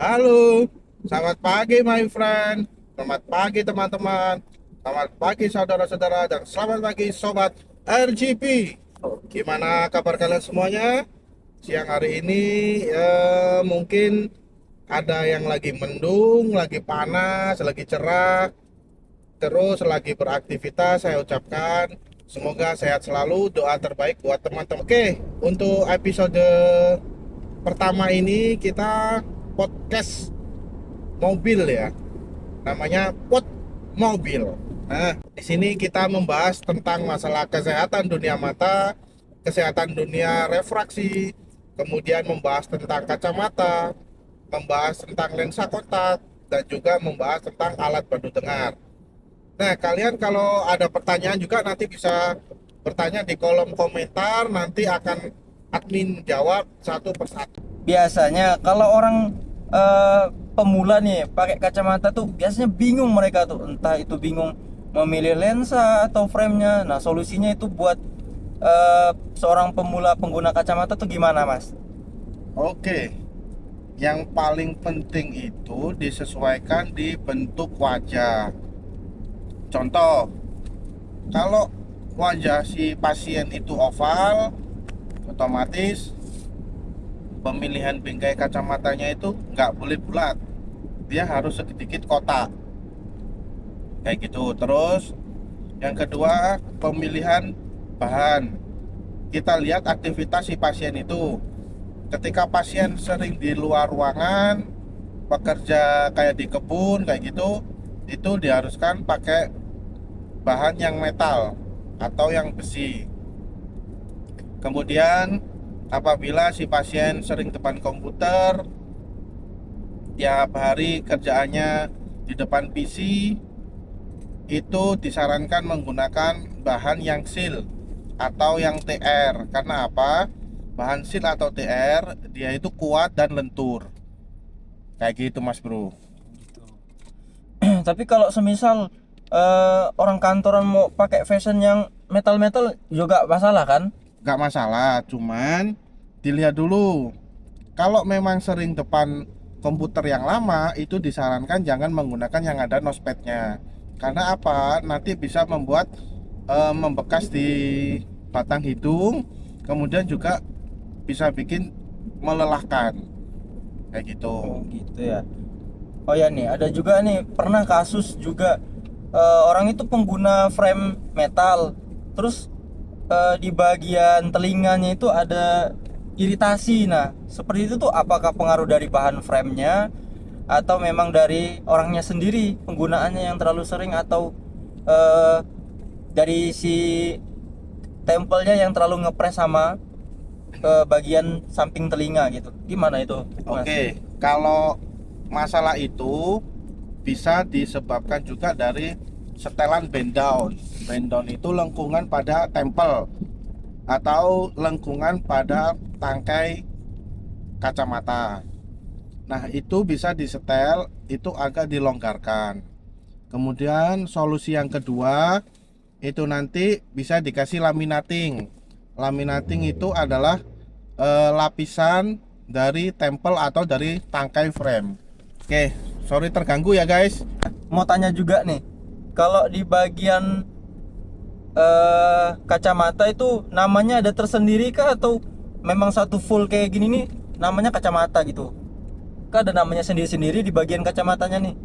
Halo, selamat pagi my friend. Selamat pagi teman-teman. Selamat pagi saudara-saudara dan selamat pagi sobat RGP. Gimana kabar kalian semuanya? Siang hari ini mungkin ada yang lagi mendung, lagi panas, lagi cerah, terus lagi beraktivitas. Saya ucapkan semoga sehat selalu, doa terbaik buat teman-teman. Oke, untuk episode pertama ini kita podcast mobil ya, namanya pot mobil. Nah, di sini kita membahas tentang masalah kesehatan dunia mata, kesehatan dunia refraksi, kemudian membahas tentang kacamata, membahas tentang lensa kontak, dan juga membahas tentang alat bantu dengar. Nah, kalian kalau ada pertanyaan juga nanti bisa bertanya di kolom komentar, nanti akan admin jawab satu persatu. Biasanya kalau orang eh, pemula nih pakai kacamata tuh biasanya bingung mereka tuh, entah itu bingung memilih lensa atau framenya. Nah, solusinya itu buat seorang pemula pengguna kacamata tuh gimana, Mas? Oke, yang paling penting itu disesuaikan di bentuk wajah. Contoh, kalau wajah si pasien itu oval, otomatis pemilihan bingkai kacamatanya itu nggak boleh bulat. Dia harus sedikit kotak, kayak gitu. Terus, yang kedua, pemilihan bahan. Kita lihat aktivitas si pasien itu. Ketika pasien sering di luar ruangan, bekerja kayak di kebun kayak gitu, itu diharuskan pakai bahan yang metal atau yang besi. Kemudian apabila si pasien sering depan komputer, tiap hari kerjaannya di depan PC, itu disarankan menggunakan bahan yang seal atau yang TR. Karena apa? Bahan seal atau TR dia itu kuat dan lentur. Kayak gitu Mas Bro. Tapi kalau semisal orang kantoran mau pakai fashion yang metal-metal juga masalah kan? Nggak masalah, cuman dilihat dulu. Kalau memang sering depan komputer yang lama, itu disarankan jangan menggunakan yang ada nospadnya. Karena apa? Nanti bisa membuat membekas di batang hidung, kemudian juga bisa bikin melelahkan. Kayak gitu. Oh, gitu ya. Oh ya nih, ada juga nih pernah kasus juga orang itu pengguna frame metal, terus di bagian telinganya itu ada iritasi. Nah, seperti itu tuh apakah pengaruh dari bahan framenya atau memang dari orangnya sendiri penggunaannya yang terlalu sering atau eh, dari si tempelnya yang terlalu ngepres sama bagian samping telinga gitu. Gimana itu, Mas? Oke, kalau masalah itu bisa disebabkan juga dari setelan bend down. Bend down itu lengkungan pada tempel atau lengkungan pada tangkai kacamata. Nah, itu bisa disetel, itu agak dilonggarkan. Kemudian solusi yang kedua itu nanti bisa dikasih laminating. Laminating itu adalah lapisan dari tempel atau dari tangkai frame. Oke, sorry terganggu ya guys. Mau tanya juga nih, kalau di bagian kacamata itu namanya ada tersendiri kah atau memang satu full kayak gini nih namanya kacamata gitu? Kah ada namanya sendiri-sendiri di bagian kacamatanya nih?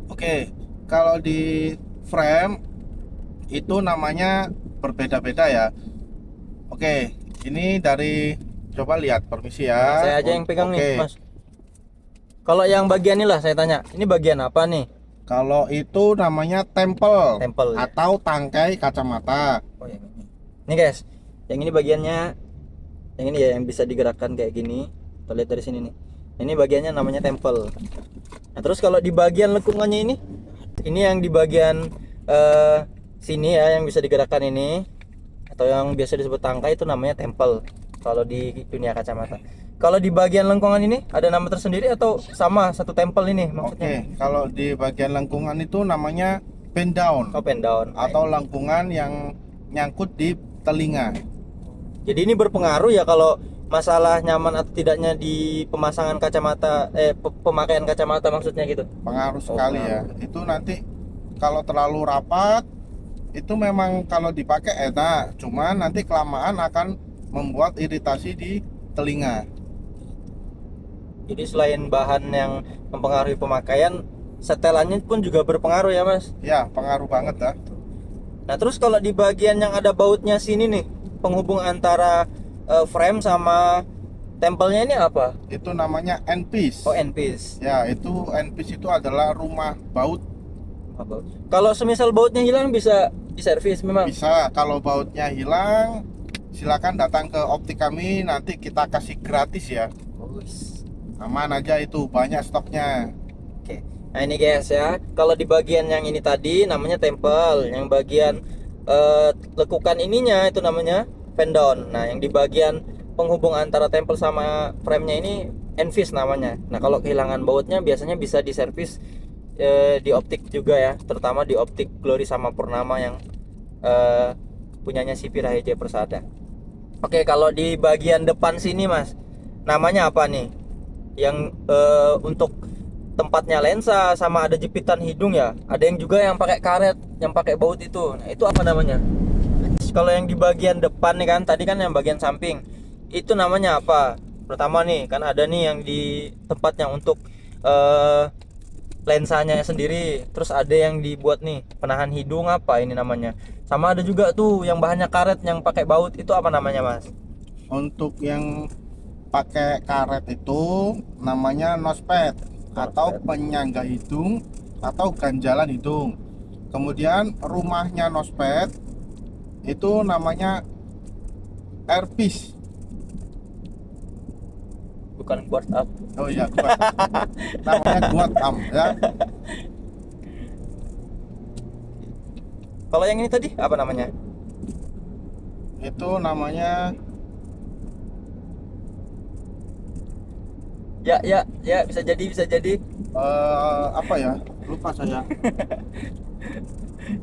Oke, kalau di frame itu namanya berbeda-beda ya. Oke, ini dari coba lihat permisi ya. Saya aja yang pegang nih, Oke, Mas. Kalau yang bagian ini lah saya tanya, ini bagian apa nih? kalau itu namanya tempel Tempel ya. atau tangkai kacamata. Oh yang ini. Nih guys, yang ini bagiannya, yang ini ya yang bisa digerakkan kayak gini. Kita lihat dari sini nih. Ini bagiannya namanya tempel. Nah, terus kalau di bagian lengkungannya ini yang di bagian eh, sini ya yang bisa digerakkan ini atau yang biasa disebut tangkai itu namanya tempel kalau di dunia kacamata. Kalau di bagian lengkungan ini ada nama tersendiri atau sama satu tempel ini maksudnya? Oke, kalau di bagian lengkungan itu namanya bend down Oh, pen down. atau lengkungan yang nyangkut di telinga. Jadi ini berpengaruh ya kalau masalah nyaman atau tidaknya di pemasangan kacamata, pemakaian kacamata maksudnya gitu. Pengaruh Oh, sekali ya. Itu nanti kalau terlalu rapat itu memang kalau dipakai enak, cuman nanti kelamaan akan membuat iritasi di telinga. Jadi selain bahan yang mempengaruhi pemakaian, setelannya pun juga berpengaruh ya Mas. Ya, pengaruh banget ya. Nah terus kalau di bagian yang ada bautnya sini nih, penghubung antara frame sama tempelnya ini apa? Itu namanya end-piece. Oh, end piece. Ya, itu end-piece itu adalah rumah baut. Kalau semisal bautnya hilang bisa diservis memang. Bisa, kalau bautnya hilang, silakan datang ke optik kami, nanti kita kasih gratis ya. Bagus. Aman aja itu, banyak stoknya. Oke. Nah ini guys ya, kalau di bagian yang ini tadi namanya tempel, yang bagian lekukan ininya itu namanya fendon. Nah yang di bagian penghubung antara tempel sama frame-nya ini envis namanya. Nah kalau kehilangan bautnya biasanya bisa diservis di optik juga ya, terutama di optik Glory sama Purnama yang punyanya si Raheja Persada. Oke, kalau di bagian depan sini Mas, namanya apa nih? Yang untuk tempatnya lensa sama ada jepitan hidung ya. Ada yang juga yang pakai karet, yang pakai baut itu. Nah, itu apa namanya? Kalau yang di bagian depan nih kan, tadi kan yang bagian samping. Itu namanya apa? Pertama nih, kan ada nih yang di tempatnya untuk lensanya sendiri. Terus ada yang dibuat nih, penahan hidung apa ini namanya? Sama ada juga tuh yang bahannya karet yang pakai baut, itu apa namanya, Mas? Untuk yang pakai karet itu namanya nosepad atau penyangga hidung atau ganjalan hidung. Kemudian rumahnya nosepad itu namanya earpiece. Bukan guard up. Oh iya, guard. Namanya guard am ya. Kalau yang ini tadi apa namanya? Itu namanya Ya, bisa jadi, bisa jadi. apa ya? Lupa saya.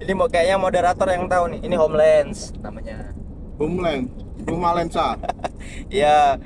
Ini mau kayaknya moderator yang tahu nih. Ini home lens namanya. Homeland, rumah lensa. Ya,